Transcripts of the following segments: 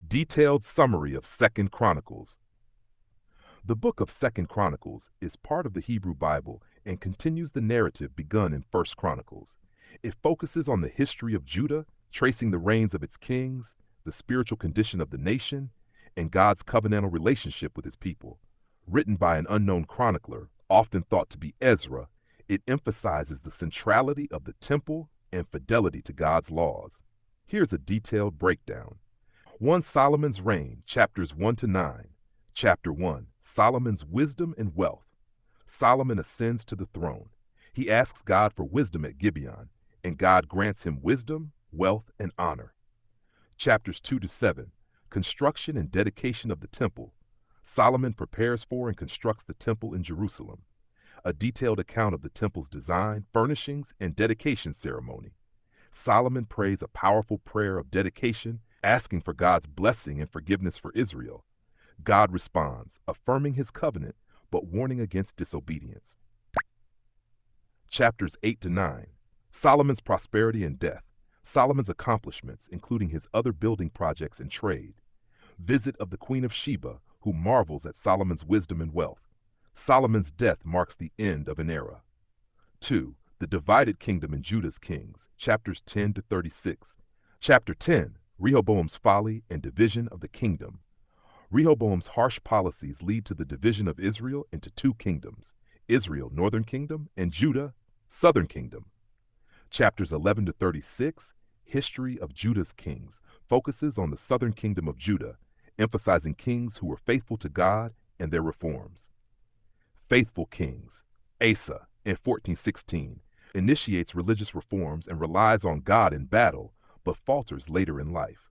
Detailed summary of 2nd Chronicles. The book of 2nd Chronicles is part of the Hebrew Bible and continues the narrative begun in 1st Chronicles. It focuses on the history of Judah, tracing the reigns of its kings, the spiritual condition of the nation, and God's covenantal relationship with his people. Written by an unknown chronicler, often thought to be Ezra, it emphasizes the centrality of the temple and fidelity to God's laws. Here's a detailed breakdown. 1 Solomon's reign, chapters 1 to 9. Chapter 1, Solomon's wisdom and wealth. Solomon ascends to the throne. He asks God for wisdom at Gibeon, and God grants him wisdom, wealth, and honor. Chapters 2 to 7, Construction and dedication of the temple. Solomon prepares for and constructs the temple in Jerusalem. A detailed account of the temple's design, furnishings, and dedication ceremony. Solomon prays a powerful prayer of dedication, asking for God's blessing and forgiveness for Israel. God responds, affirming his covenant, but warning against disobedience. Chapters 8 to 9. Solomon's prosperity and death. Solomon's accomplishments, including his other building projects and trade. Visit of the Queen of Sheba, who marvels at Solomon's wisdom and wealth. Solomon's death marks the end of an era. 2. The divided kingdom in Judah's kings, chapters 10 to 36. Chapter 10, Rehoboam's folly and division of the kingdom. Rehoboam's harsh policies lead to the division of Israel into two kingdoms, Israel, northern kingdom, and Judah, southern kingdom. Chapters 11 to 36, History of Judah's kings, focuses on the southern kingdom of Judah, emphasizing kings who were faithful to God and their reforms. Faithful kings. Asa, in 1416, initiates religious reforms and relies on God in battle, but falters later in life.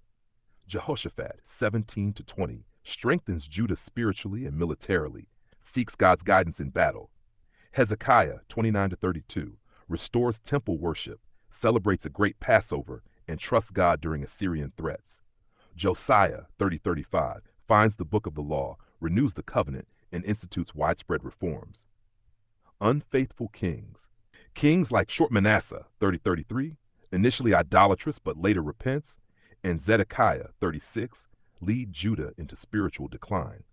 Jehoshaphat, 17 to 20, strengthens Judah spiritually and militarily, seeks God's guidance in battle. Hezekiah, 29 to 32, restores temple worship, celebrates a great Passover, and trusts God during Assyrian threats. Josiah, 30-35, finds the book of the law, renews the covenant, and institutes widespread reforms. Unfaithful kings. Kings like Short Manasseh, 30-33, initially idolatrous but later repents, and Zedekiah, 36, lead Judah into spiritual decline.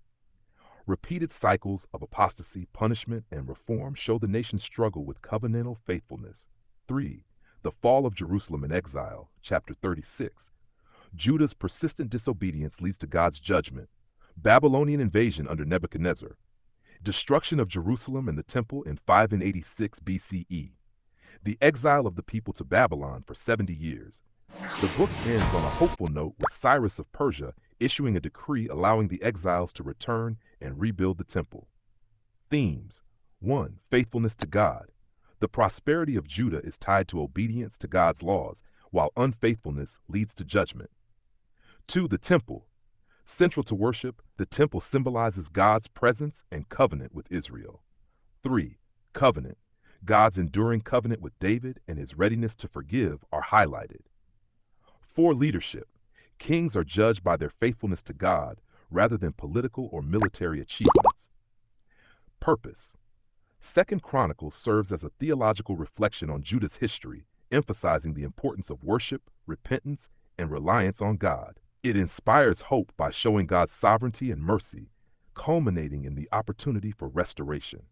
Repeated cycles of apostasy, punishment, and reform show the nation's struggle with covenantal faithfulness. 3. The fall of Jerusalem in exile, chapter 36. Judah's persistent disobedience leads to God's judgment. Babylonian invasion under Nebuchadnezzar. Destruction of Jerusalem and the temple in 586 BCE. The exile of the people to Babylon for 70 years. The book ends on a hopeful note with Cyrus of Persia issuing a decree allowing the exiles to return and rebuild the temple. Themes. 1. Faithfulness to God. The prosperity of Judah is tied to obedience to God's laws, while unfaithfulness leads to judgment. 2. The temple. Central to worship, the temple symbolizes God's presence and covenant with Israel. 3. Covenant. God's enduring covenant with David and his readiness to forgive are highlighted. 4. Leadership. Kings are judged by their faithfulness to God rather than political or military achievements. Purpose. 2nd Chronicles serves as a theological reflection on Judah's history, emphasizing the importance of worship, repentance, and reliance on God. It inspires hope by showing God's sovereignty and mercy, culminating in the opportunity for restoration.